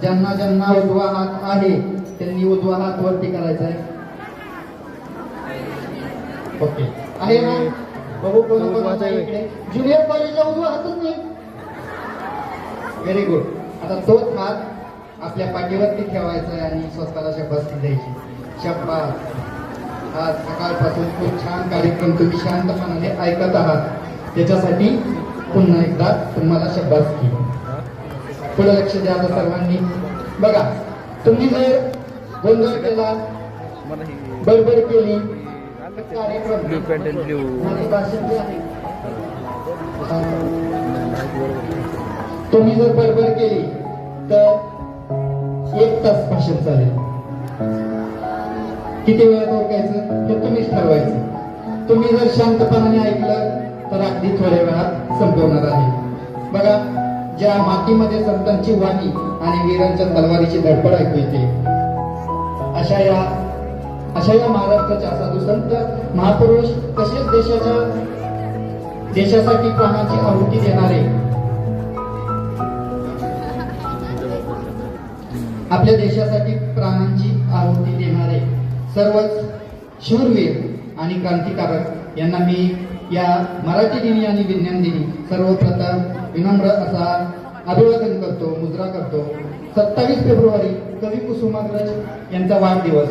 ज्यांना ज्यांना उजवा हात आहे त्यांनी उजवा हात वरती करायचा आहे. ओके आहे ना? बघू कोण इकडे ज्युनियर कॉलेजला उजवा हातच नाही. Very good. आता तोच हात आपल्या पाठीवरती ठेवायचा आहे आणि स्वतःला शब्बासकी द्यायची. शब्बास. आज सकाळपासून खूप छान कार्यक्रम तुम्ही शांतपणाने ऐकत आहात, त्याच्यासाठी पुन्हा एकदा तुम्हाला शब्बासकी. पुढे लक्ष द्या आता सर्वांनी. बघा, तुम्ही जर गोंधळ केला, बडबड केली, कार्यक्रम तुम्ही जर बडबड केली तर 1 तास भाषण चालेल. किती वेळात ओळखायचं हे तुम्हीच ठरवायचं. तुम्ही जर शांतपणाने ऐकलं तर अगदी थोड्या वेळात संपवणार आहे. बघा, ज्या मातीमध्ये संतांची वाणी आणि वीरांच्या तलवारीची धडपड ऐकू येते, अशा या महाराष्ट्राच्या साधू संत महापुरुष, तसेच देशासाठी प्राणाची आहुती देणारे, आपल्या देशासाठी प्राणांची आहुती देणारे सर्वच शूरवीर आणि क्रांतिकारक यांना मी या मराठी दिनी आणि विज्ञान दिनी सर्वप्रथम विनम्र असा अभिवादन करतो, मुजरा करतो. 27 फेब्रुवारी कवी कुसुमाग्रज यांचा वाढदिवस.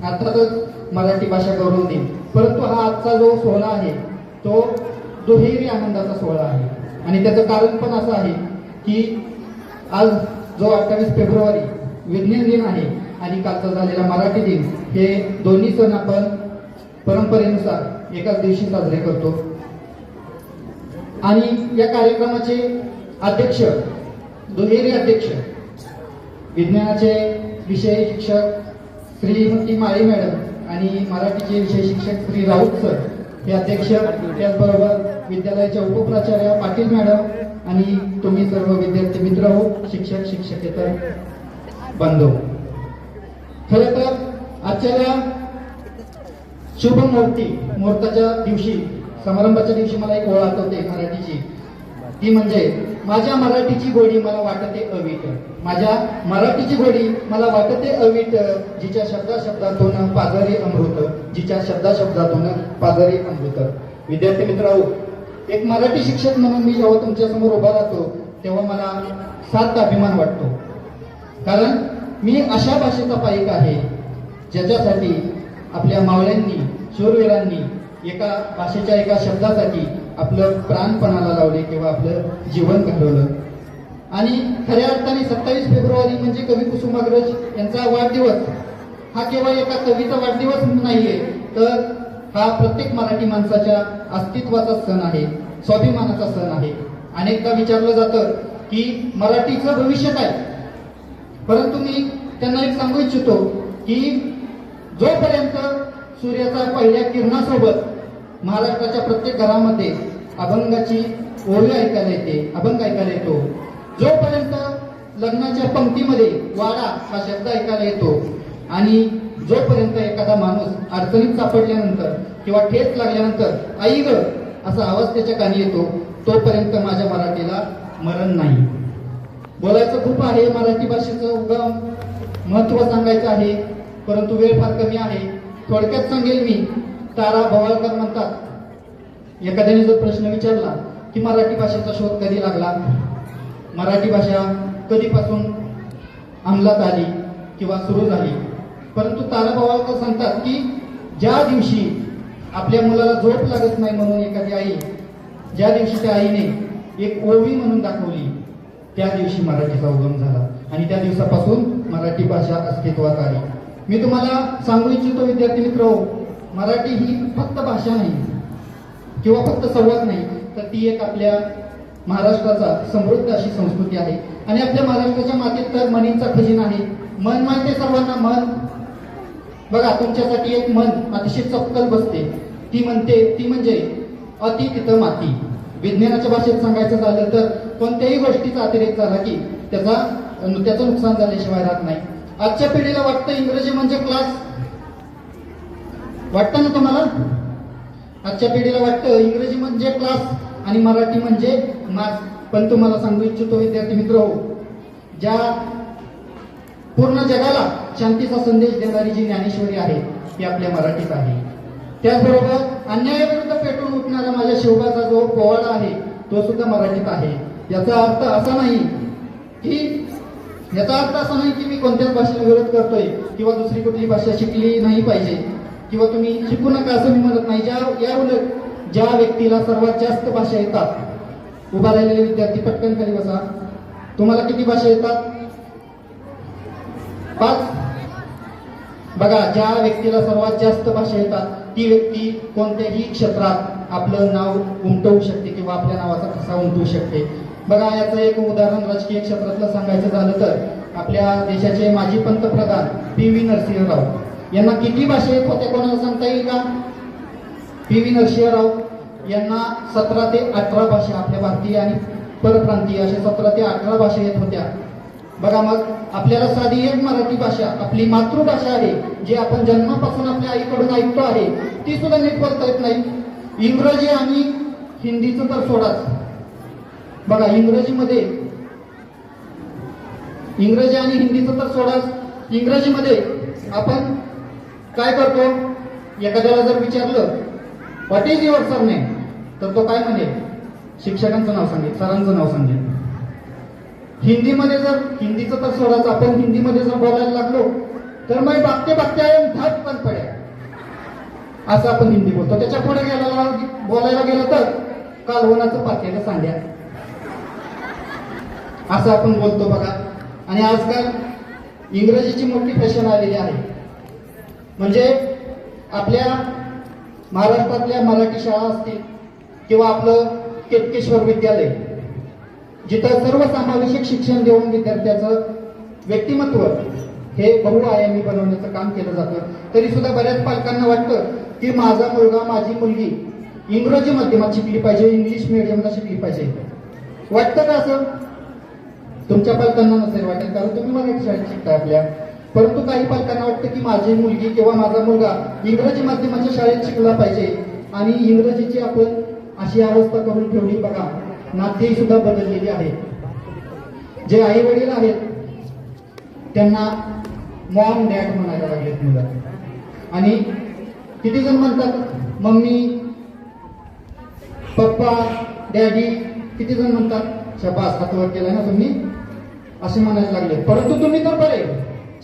अर्थातच मराठी भाषा गौरव दिन, परंतु हा आजचा जो सोहळा आहे तो दुहेरी आनंदाचा सोहळा आहे. आणि त्याचं कारण पण असं आहे की आज जो 28 फेब्रुवारी विज्ञान दिन आहे आणि कालचा झालेला मराठी दिन, हे दोन्ही सण आपण परंपरेनुसार एकाच दिवशी साजरे करतो. आणि या कार्यक्रमाचे अध्यक्ष, दुहेरी अध्यक्ष, विज्ञानाचे विषय शिक्षक श्रीमती माळी मॅडम आणि मराठीचे विषय शिक्षक श्री राऊत सर हे अध्यक्ष. त्याचबरोबर विद्यालयाच्या उपप्राचार्य पाटील मॅडम आणि तुम्ही सर्व विद्यार्थी मित्र हो, शिक्षक शिक्षकेतर बंधू. खरं तर आजच्या शुभ मुहूर्ताच्या दिवशी, समारंभाच्या दिवशी मला एक ओळ आठवते मराठीची. ती म्हणजे, माझ्या मराठीची गोडी मला वाटते अवीट, माझ्या मराठीची गोडी मला वाटते अवीट, जिच्या शब्दाशब्दातून पाजरी अमृत, जिच्या शब्दाशब्दातून पाजरी अमृत. विद्यार्थी मित्रांनो, एक मराठी शिक्षक म्हणून मी जेव्हा तुमच्या समोर उभा राहतो तेव्हा मला सार्थ अभिमान वाटतो. कारण मी अशा भाषेचा पाईक आहे ज्याच्यासाठी आपल्या मावळ्यांनी, शूरवीरांनी एका भाषेच्या एका शब्दासाठी आपलं प्राणपणाला लावले किंवा आपलं जीवन घालवलं. आणि खऱ्या अर्थाने 27 फेब्रुवारी म्हणजे कवी कुसुमाग्रज यांचा वाढदिवस हा केवळ एका कवीचा वाढदिवस नाहीये, तर हा प्रत्येक मराठी माणसाच्या अस्तित्वाचा सण आहे, स्वाभिमानाचा सण आहे. अनेकदा विचारलं जातं की मराठीचं भविष्य काय, परंतु मी त्यांना एक सांगू इच्छितो की जोपर्यंत सूर्याच्या पहिल्या किरणासोबत महाराष्ट्राच्या प्रत्येक घरामध्ये अभंगाची ओवी ऐकायला येते, अभंग ऐकायला येतो, जोपर्यंत लग्नाच्या पंक्तीमध्ये वाडा हा शब्द ऐकायला येतो, आणि जोपर्यंत एखादा माणूस अडचणीत सापडल्यानंतर किंवा ठेच लागल्यानंतर आई ग असा आवाज त्याच्या कानी येतो, तोपर्यंत माझ्या मराठीला मरण नाही. बोलायचं खूप आहे, मराठी भाषेचं उगम महत्व सांगायचं आहे, परंतु वेळ फार कमी आहे. थोडक्यात सांगेल मी. तारा भवाळकर म्हणतात, एखाद्याने जर प्रश्न विचारला की मराठी भाषेचा शोध कधी लागला, मराठी भाषा कधीपासून अंमलात आली किंवा सुरू झाली, परंतु तारा भवाळकर सांगतात की ज्या दिवशी आपल्या मुलाला झोप लागत नाही म्हणून एखादी आई, ज्या दिवशी त्या आईने एक ओवी म्हणून दाखवली, त्या दिवशी मराठीचा उगम झाला आणि त्या दिवसापासून मराठी भाषा अस्तित्वात आली. मी तुम्हाला सांगू इच्छितो विद्यार्थी मित्र, मराठी ही फक्त भाषा नाही किंवा फक्त संवाद नाही, तर ती एक आपल्या महाराष्ट्राचा समृद्ध अशी संस्कृती आहे. आणि आपल्या महाराष्ट्राच्या मातीत तर म्हणींचा खजिना आहे. मन माहिती सर्वांना. मन बघा, तुमच्यासाठी एक मन अतिशय चपकल बसते, ती म्हणजे अति तिथं माती. विज्ञानाच्या भाषेत सांगायचं झालं तर कोणत्याही गोष्टीचा अतिरेक झाला की त्याचं नुकसान झाल्याशिवाय राहत नाही. आजच्या पिढीला वाटतं इंग्रजी म्हणजे क्लास, वाटतं ना तुम्हाला? आजच्या पिढीला वाटतं इंग्रजी म्हणजे क्लास आणि मराठी म्हणजे मास. पण तुम्हाला सांगू इच्छितो विद्यार्थी मित्र, ज्या पूर्ण जगाला शांतीचा संदेश देणारी जी ज्ञानेश्वरी आहे ती आपल्या मराठीत आहे. त्याचबरोबर अन्यायाविरुद्ध पेटून उठणारा माझ्या शिवबाचा जो पोवाडा आहे तो सुद्धा मराठीत आहे. याचा अर्थ असा नाही की मी कोणत्याच भाषेला विरोध करतोय किंवा दुसरी कुठली भाषा शिकली नाही पाहिजे किंवा तुम्ही शिकू नका असं मी म्हणत नाही. या उलट ज्या व्यक्तीला सर्वात जास्त भाषा येतात, उभा राहिलेले विद्यार्थी पटकन खाली बसा. तुम्हाला किती भाषा येतात? 5. बघा, ज्या व्यक्तीला सर्वात जास्त भाषा येतात ती व्यक्ती कोणत्याही क्षेत्रात आपलं नाव उमटवू शकते किंवा आपल्या नावाचा ठसा उमटवू शकते. बघा, याचं एक उदाहरण राजकीय क्षेत्रातलं सांगायचं झालं तर आपल्या देशाचे माजी पंतप्रधान PV नरसिंहराव यांना किती भाषा येत होत्या कोणाला सांगता येईल का? PV नरसिंहराव यांना 17 ते 18 भाषा, आपल्या भारतीय आणि परप्रांतीय अशा 17 ते 18 भाषा येत होत्या. बघा, मग आपल्याला साधी एक मराठी भाषा, आपली मातृभाषा आहे जी आपण जन्मापासून आपल्या आईकडून ऐकतो आहे, ती सुद्धा नीट बोलता येत नाही. इंग्रजी आणि हिंदीचं तर सोडाच. बघा, इंग्रजी आणि हिंदीचं तर सोडाच. इंग्रजीमध्ये आपण काय करतो? एखाद्याला जर विचारलं व्हॉट इज युअर सरनेम तर तो काय म्हणेल? शिक्षकांचं नाव सांगेल, सरांचं नाव सांगेल. हिंदीचं तर सोडाच. आपण हिंदीमध्ये जर बोलायला लागलो तर मग बागते धाप पण पड्या असं आपण हिंदी बोलतो. त्याच्या पुढे बोलायला गेलं तर कालवनाचं पातेलं सांड्या असं आपण बोलतो. बघा, आणि आजकाल इंग्रजीची मोठी फॅशन आलेली आहे. म्हणजे आपल्या महाराष्ट्रातल्या मराठी शाळा असतील किंवा आपलं केतकेश्वर विद्यालय, जिथं सर्वसमावेशक शिक्षण देऊन विद्यार्थ्याचं व्यक्तिमत्व हे बहुआयामी बनवण्याचं काम केलं जातं. तरी सुद्धा बऱ्याच पालकांना वाटतं की माझा मुलगा, माझी मुलगी इंग्रजी माध्यमात शिकली पाहिजे, इंग्लिश मीडियमला शिकली पाहिजे. वाटतं का असं? तुमच्या पालकांना नसेल वाटेल, कारण तुम्ही मराठी शाळेत शिकताय आपल्या. परंतु काही पालकांना वाटतं की माझी मुलगी किंवा माझा मुलगा इंग्रजी माध्यमाच्या शाळेत शिकला पाहिजे आणि इंग्रजीची आपण अशी अवस्था करून ठेवली. बघा, नाती सुद्धा बदललेली आहे. जे आई वडील आहेत त्यांना मॉम डॅड म्हणायला लागलेत मुलं, आणि किती जण म्हणतात मम्मी पप्पा डॅडी, किती जण म्हणतात शाबास, हातवर केलाय ना तुम्ही, असे म्हणायला लागले. परंतु तुम्ही तर बरे,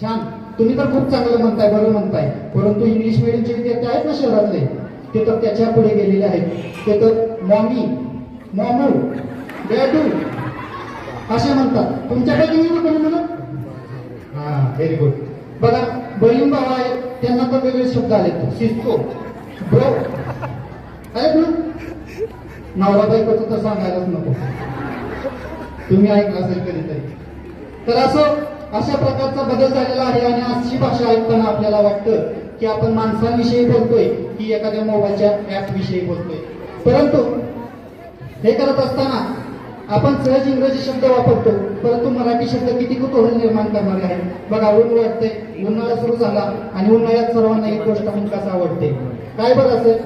छान, तुम्ही तर खूप चांगलं म्हणताय, बरं म्हणताय. परंतु इंग्लिश मिडियमचे विद्यार्थी आहेत ना शहरातले, ते तर त्याच्या पुढे गेलेले आहेत. ते तर मॉमी, मॉमू, डॅडू असे म्हणतात. तुमच्याकडे इंग्लिश कोणी म्हणत? हा, व्हेरी गुड. बघा, बहीण भाऊ आहेत त्यांना तर वेगळे शब्द आलेत. सिस्को, ब्रो आहेत ना. नवरा बायकोचं तर सांगायलाच नको, तुम्ही ऐकलं असेल कधीतरी. तर अशा प्रकारचा बदल झालेला आहे. आणि अशी भाषा ऐकताना आपल्याला वाटतं की आपण माणसांविषयी बोलतोय की एखाद्या मोबाईलच्या ऍप विषयी बोलतोय. परंतु हे करत असताना आपण सहज इंग्रजी शब्द वापरतो, परंतु मराठी शब्द किती कुतूहल निर्माण करणारे आहेत. बघा, ऊन वाटते, उन्हाळा सुरू झाला आणि उन्हाळ्यात सर्वांना एक गोष्ट हमखास आवडते. काय बरं असेल?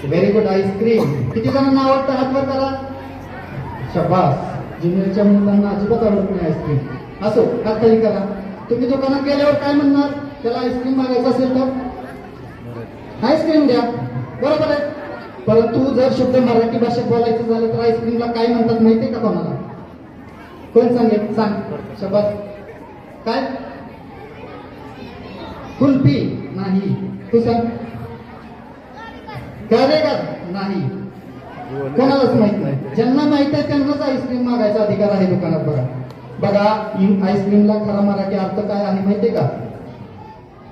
Very good, ice cream. किती जणांना आवडतं? हात वर करा. शाबास. ज्युनियरच्या मुलांना अजिबात आवडत नाही आईस्क्रीम. असो, हात खाली करा. तुम्ही दुकानात गेल्यावर काय म्हणणार? त्याला आईस्क्रीम मागायचं असेल तर आईस्क्रीम द्या, बरोबर आहे. परंतु जर शुद्ध मराठी भाषेत बोलायचं झालं तर आईस्क्रीमला काय म्हणतात माहितीये का कोणाला? कोण सांगेल? सांग. शाबास. काय? कुल्फी नाही. तू सांग. गारेगार नाही. कोणालाच माहित नाही. ज्यांना माहित आहे त्यांनाच आईस्क्रीम मागायचा अधिकार आहे दुकानात. बघा, आईस्क्रीमला खरा मराठी अर्थ काय आहे माहितीये का?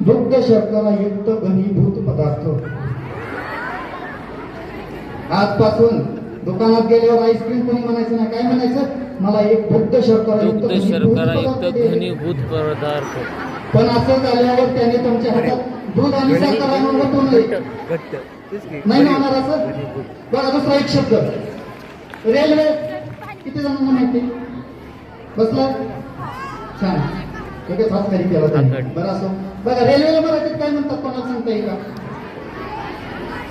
दुग्ध शर्करा युक्त घनीभूत पदार्थ. आजपासून दुकानात गेल्यावर आईस्क्रीम कोणी म्हणायचं नाही. काय म्हणायचं? मला एक दुग्ध शर्करा युक्त घनीभूत पदार्थ. पण असं झाल्यावर त्याने तुमच्या हातात दूध आणि साखर आणून वतून नाही होणार असं. बघा, दुसरा एक शब्द रेल्वे. किती जणांना माहिती? बसला? छान, लगेच हात खाली केला त्यांनी. बरं, असो. बघा, रेल्वेला मराठीत काय म्हणतात कोणाला सांगता येईल का?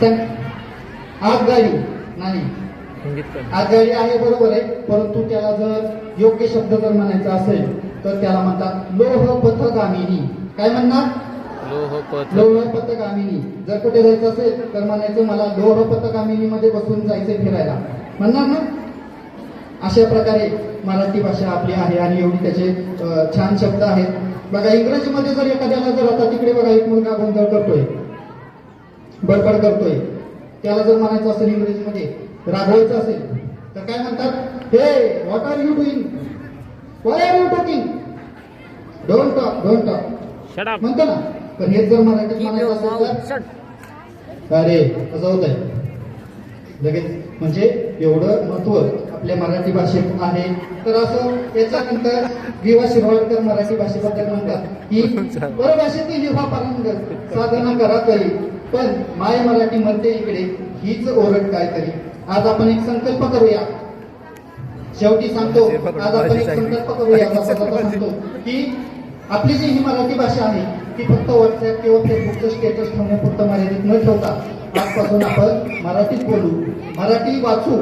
सांग. आगगाडी नाही. आगगाडी आहे, बरोबर आहे. परंतु त्याला जर योग्य शब्द जर म्हणायचा असेल तर त्याला म्हणतात लोहपथगामिनी. काय म्हणणार? लोहपथगामिनी. जर कुठे जायचं असेल तर म्हणायचं मला लोहपथगामिनी मध्ये बसून जायचं फिरायला, म्हणणार ना. अशा प्रकारे मराठी भाषा आपली आहे आणि एवढी त्याचे छान शब्द आहेत. बघा इंग्रजीमध्ये जर एखाद्याला जर आता तिकडे बघा एक मुलगा गोंधळ करतोय, बडबड करतोय, त्याला जर म्हणायचं असेल इंग्रजीमध्ये रागवायचं असेल तर काय म्हणतात? हे what are you doing, why are you talking, don't talk म्हणतो ना. पण हेच जर मराठीत म्हणायचं असेल तर अरे असं होत आहे लगेच. म्हणजे एवढं महत्व आपल्या मराठी भाषेत आहे. तर असं याच्यानंतर विवा शिरवाडकर मराठी भाषेबद्दल म्हणतात की परभाषेतील विवा पारंगत साधना करा तरी पण माय मराठी म्हणते इकडे हीच ओरड काय तरी. आज आपण एक संकल्प करूया, शेवटी सांगतो, आज आपण एक संकल्प करूया सांगतो की आपली जी ही मराठी भाषा आहे ती फक्त व्हॉट्सअप किंवा फेसबुकचं स्टेटस ठेवण्यापुरतं मर्यादित न ठेवता आजपासून आपण मराठीत बोलू, मराठी वाचू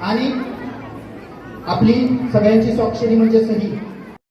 आणि आपली सगळ्यांची स्वाक्षरी म्हणजे सही